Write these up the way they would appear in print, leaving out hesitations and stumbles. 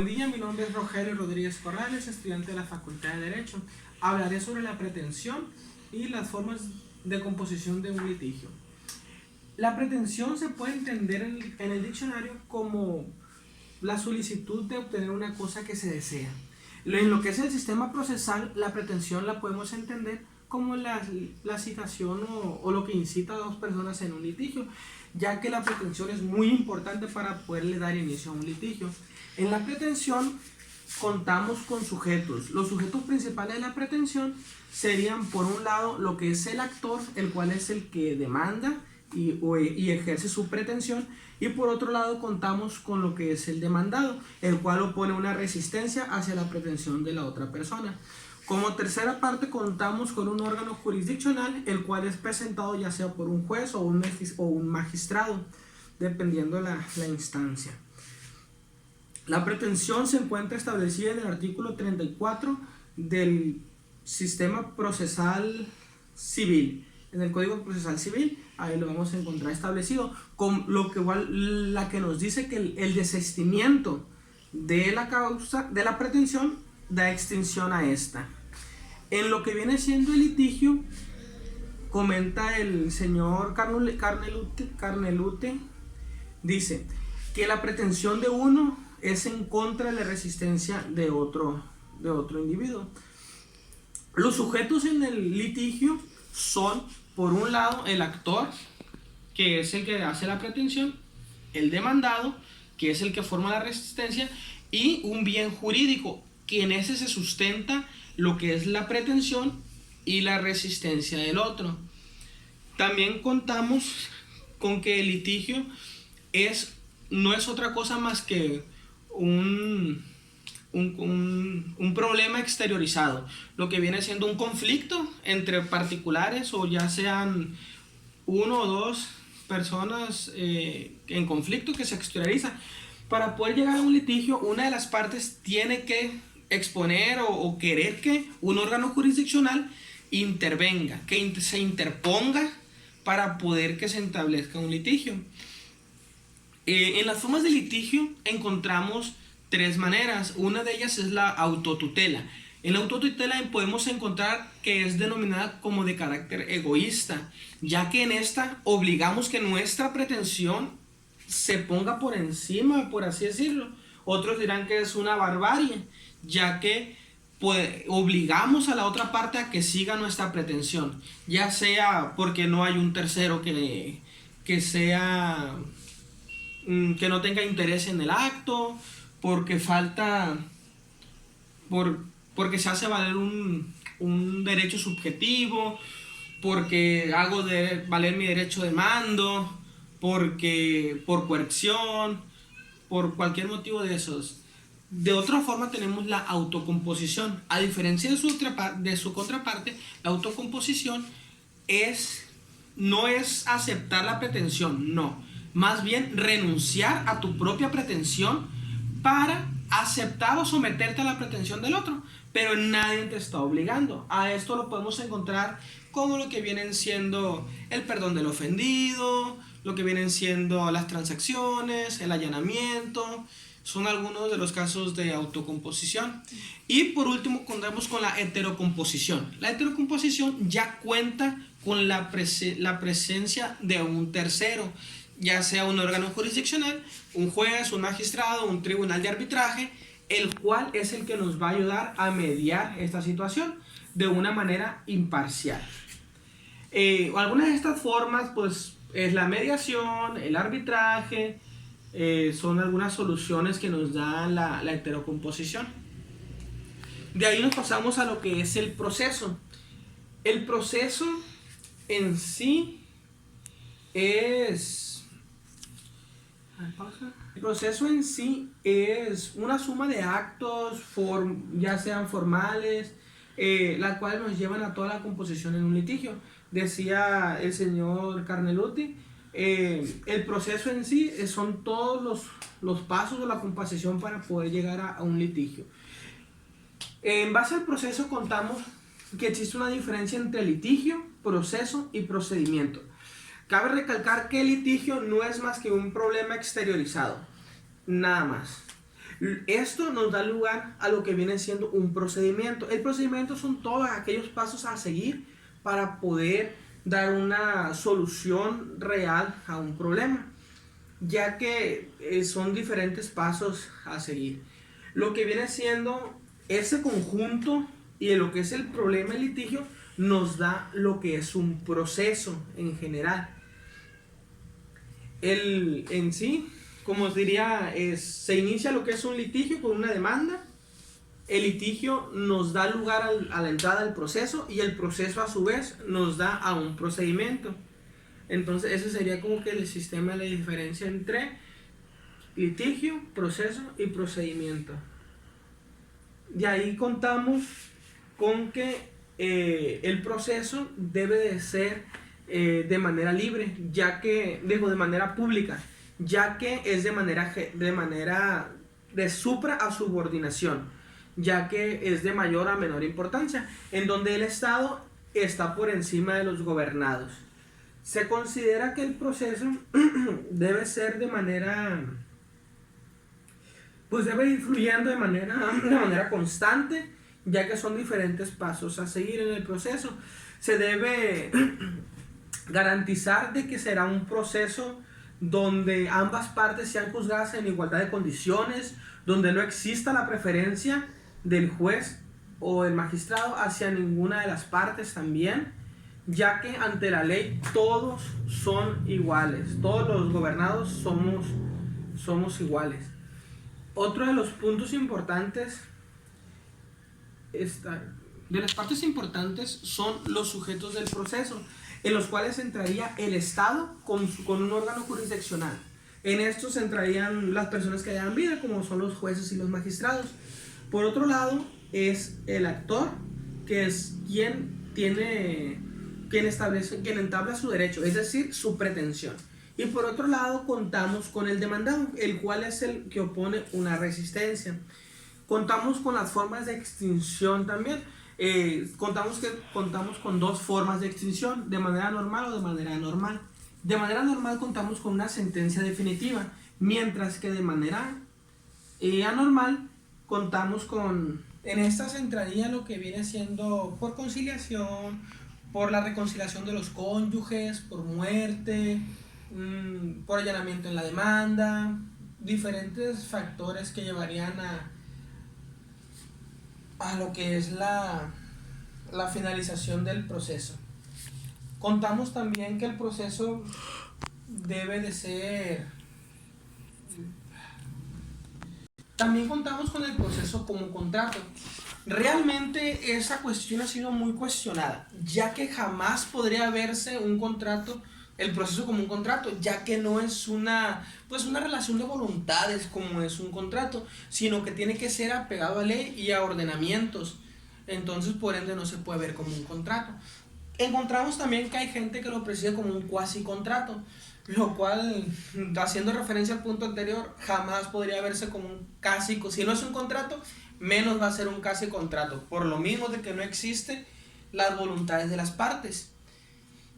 Buen día, mi nombre es Rogelio Rodríguez Corrales, estudiante de la Facultad de Derecho. Hablaré sobre la pretensión y las formas de composición de un litigio. La pretensión se puede entender en el diccionario como la solicitud de obtener una cosa que se desea. En lo que es el sistema procesal, la pretensión la podemos entender como la citación o lo que incita a dos personas en un litigio, ya que la pretensión es muy importante para poderle dar inicio a un litigio. En la pretensión contamos con sujetos. Los sujetos principales de la pretensión serían, por un lado, lo que es el actor, el cual es el que demanda y ejerce su pretensión, y por otro lado contamos con lo que es el demandado, el cual opone una resistencia hacia la pretensión de la otra persona. Como tercera parte contamos con un órgano jurisdiccional, el cual es presentado ya sea por un juez o un magistrado, dependiendo la instancia. La pretensión se encuentra establecida en el artículo 34 del sistema procesal civil. En el Código Procesal Civil, ahí lo vamos a encontrar establecido, con lo que igual la que nos dice que el desistimiento de la causa de la pretensión da extinción a esta. En lo que viene siendo el litigio, comenta el señor Carnelute, dice que la pretensión de uno es en contra de la resistencia de otro individuo. Los sujetos en el litigio son, por un lado, el actor, que es el que hace la pretensión, el demandado, que es el que forma la resistencia, y un bien jurídico, que en ese se sustenta lo que es la pretensión y la resistencia del otro. También contamos con que el litigio no es otra cosa más que un problema exteriorizado, lo que viene siendo un conflicto entre particulares, o ya sean uno o dos personas en conflicto que se exterioriza. Para poder llegar a un litigio, una de las partes tiene que exponer o querer que un órgano jurisdiccional intervenga, que se interponga para poder que se establezca un litigio. En las formas de litigio encontramos tres maneras. Una de ellas es la autotutela. En la autotutela podemos encontrar que es denominada como de carácter egoísta, ya que en esta obligamos que nuestra pretensión se ponga por encima, por así decirlo. Otros dirán que es una barbarie, ya que obligamos a la otra parte a que siga nuestra pretensión, ya sea porque no hay un tercero que no tenga interés en el acto, porque porque se hace valer un derecho subjetivo, porque hago valer mi derecho de mando, por coerción, por cualquier motivo de esos. De otra forma tenemos la autocomposición. A diferencia de su contraparte, la autocomposición no es aceptar la pretensión, no. Más bien renunciar a tu propia pretensión para aceptar o someterte a la pretensión del otro, pero nadie te está obligando. A esto lo podemos encontrar como lo que vienen siendo el perdón del ofendido, lo que vienen siendo las transacciones, el allanamiento. Son algunos de los casos de autocomposición. Y por último contamos con la heterocomposición. La heterocomposición ya cuenta con la presencia de un tercero, ya sea un órgano jurisdiccional, un juez, un magistrado, un tribunal de arbitraje, el cual es el que nos va a ayudar a mediar esta situación de una manera imparcial. Algunas de estas formas, pues, es la mediación, el arbitraje, son algunas soluciones que nos da la heterocomposición. De ahí nos pasamos a lo que es el proceso. El proceso en sí es una suma de actos, ya sean formales, las cuales nos llevan a toda la composición en un litigio. Decía el señor Carneluti, el proceso en sí son todos los pasos de la composición para poder llegar a un litigio. En base al proceso contamos que existe una diferencia entre litigio, proceso y procedimiento. Cabe recalcar que el litigio no es más que un problema exteriorizado, nada más. Esto nos da lugar a lo que viene siendo un procedimiento. El procedimiento son todos aquellos pasos a seguir para poder dar una solución real a un problema, ya que son diferentes pasos a seguir. Lo que viene siendo ese conjunto y lo que es el problema y litigio nos da lo que es un proceso en general. En sí, como os diría, se inicia lo que es un litigio con una demanda. El litigio nos da lugar a la entrada del proceso y el proceso a su vez nos da a un procedimiento. Entonces ese sería como que el sistema de diferencia entre litigio, proceso y procedimiento. De ahí contamos con que el proceso debe de ser de manera libre, ya que, digo, de manera pública, ya que es de manera de supra a subordinación, ya que es de mayor a menor importancia, en donde el Estado está por encima de los gobernados. Se considera que el proceso debe ser de manera, pues debe ir fluyendo de manera constante, ya que son diferentes pasos a seguir en el proceso. Se debe garantizar de que será un proceso donde ambas partes sean juzgadas en igualdad de condiciones, donde no exista la preferencia del juez o el magistrado hacia ninguna de las partes también, ya que ante la ley todos son iguales, todos los gobernados somos iguales. Otro de los puntos importantes de las partes importantes son los sujetos del proceso, en los cuales entraría el Estado con un órgano jurisdiccional. En estos entrarían las personas que hayan vida, como son los jueces y los magistrados. Por otro lado, es el actor, que es quien entabla su derecho, es decir, su pretensión. Y por otro lado, contamos con el demandado, el cual es el que opone una resistencia. Contamos con las formas de extinción también. Contamos con dos formas de extinción, de manera normal o de manera anormal. De manera normal contamos con una sentencia definitiva, mientras que de manera anormal contamos con... En estas entraría lo que viene siendo por conciliación, por la reconciliación de los cónyuges, por muerte, por allanamiento en la demanda, diferentes factores que llevarían a lo que es la finalización del proceso. Contamos también que el proceso debe de ser... También contamos con el proceso como contrato. Realmente esa cuestión ha sido muy cuestionada, ya que jamás podría verse un contrato, el proceso como un contrato, ya que no es una relación de voluntades como es un contrato, sino que tiene que ser apegado a ley y a ordenamientos. Entonces, por ende, no se puede ver como un contrato. Encontramos también que hay gente que lo percibe como un cuasi contrato, lo cual, haciendo referencia al punto anterior, jamás podría verse como un casi. Si no es un contrato, menos va a ser un casi contrato, por lo mismo de que no existen las voluntades de las partes,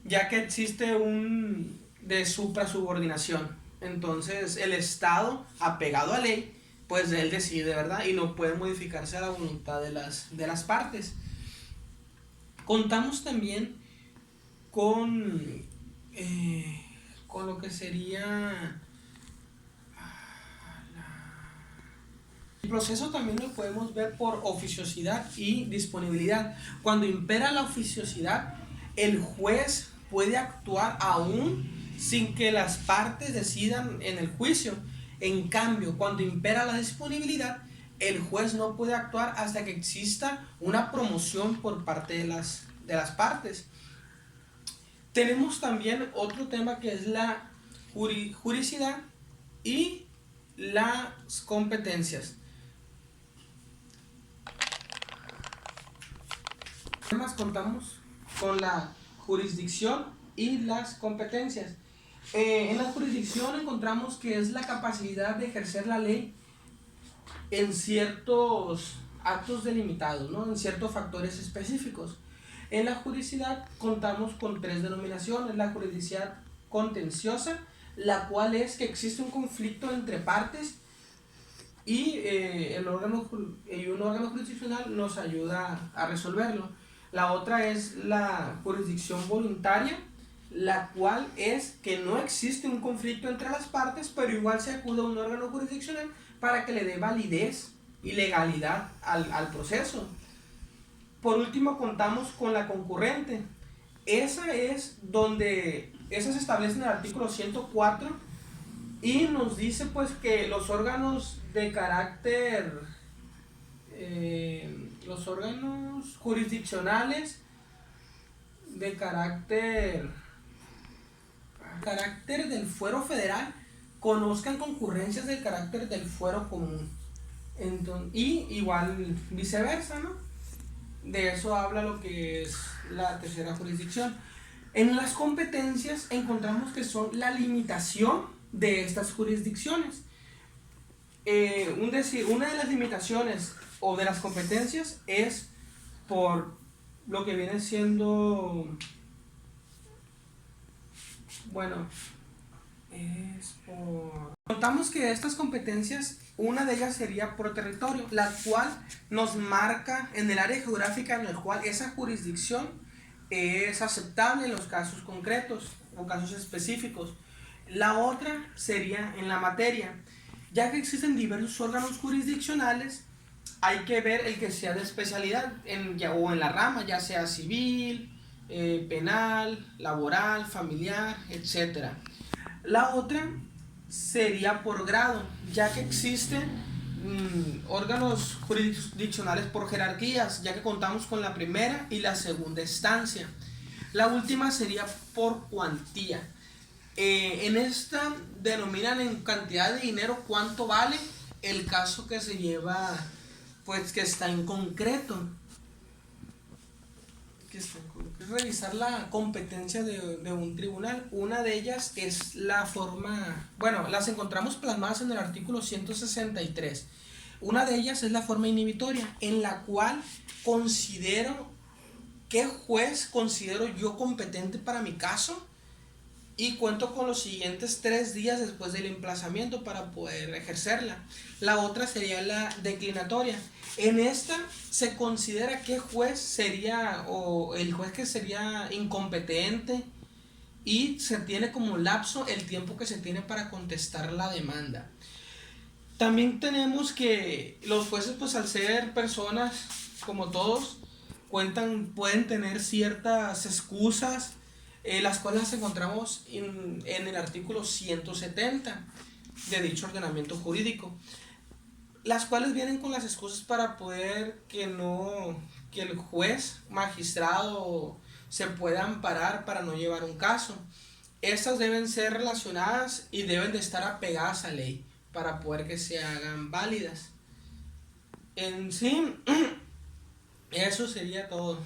ya que existe un de supra-subordinación. Entonces el Estado, apegado a ley, pues él decide, ¿verdad? Y no puede modificarse a la voluntad de las partes. Contamos también con lo que sería... El proceso también lo podemos ver por oficiosidad y disponibilidad. Cuando impera la oficiosidad, el juez puede actuar aún sin que las partes decidan en el juicio. En cambio, cuando impera la disponibilidad, el juez no puede actuar hasta que exista una promoción por parte de las partes. Tenemos también otro tema que es la juridicidad y las competencias. Además contamos con la jurisdicción y las competencias. En la jurisdicción encontramos que es la capacidad de ejercer la ley en ciertos actos delimitados, ¿no? En ciertos factores específicos. En la juridicidad contamos con tres denominaciones: la juridicidad contenciosa, la cual es que existe un conflicto entre partes y un órgano jurisdiccional nos ayuda a resolverlo. La otra es la jurisdicción voluntaria, la cual es que no existe un conflicto entre las partes, pero igual se acude a un órgano jurisdiccional para que le dé validez y legalidad al proceso. Por último, contamos con la concurrente. Esa se establece en el artículo 104 y nos dice pues que los órganos de carácter, los órganos jurisdiccionales de carácter del fuero federal conozcan concurrencias del carácter del fuero común. Entonces, y igual viceversa, ¿no? De eso habla lo que es la tercera jurisdicción. En las competencias encontramos que son la limitación de estas jurisdicciones. Una de las limitaciones o de las competencias es por lo que viene siendo, Contamos que estas competencias, una de ellas sería por territorio, la cual nos marca en el área geográfica en el cual esa jurisdicción es aceptable en los casos concretos o casos específicos. La otra sería en la materia. Ya que existen diversos órganos jurisdiccionales, hay que ver el que sea de especialidad o en la rama, ya sea civil, penal, laboral, familiar, etc. La otra sería por grado, ya que existen órganos jurisdiccionales por jerarquías, ya que contamos con la primera y la segunda instancia. La última sería por cuantía. En esta denominan en cantidad de dinero cuánto vale el caso que se lleva, pues que está en concreto. Revisar la competencia de un tribunal. Una de ellas es la forma, las encontramos plasmadas en el artículo 163. Una de ellas es la forma inhibitoria, en la cual qué juez considero yo competente para mi caso y cuento con los siguientes 3 días después del emplazamiento para poder ejercerla. La otra sería la declinatoria. En esta se considera qué juez sería, o el juez que sería incompetente, y se tiene como lapso el tiempo que se tiene para contestar la demanda. También tenemos que los jueces, pues al ser personas como todos, pueden tener ciertas excusas, las cuales las encontramos en el artículo 170 de dicho ordenamiento jurídico, las cuales vienen con las excusas para poder que el juez, magistrado, se pueda amparar para no llevar un caso. Estas deben ser relacionadas y deben de estar apegadas a ley para poder que se hagan válidas. En sí, eso sería todo.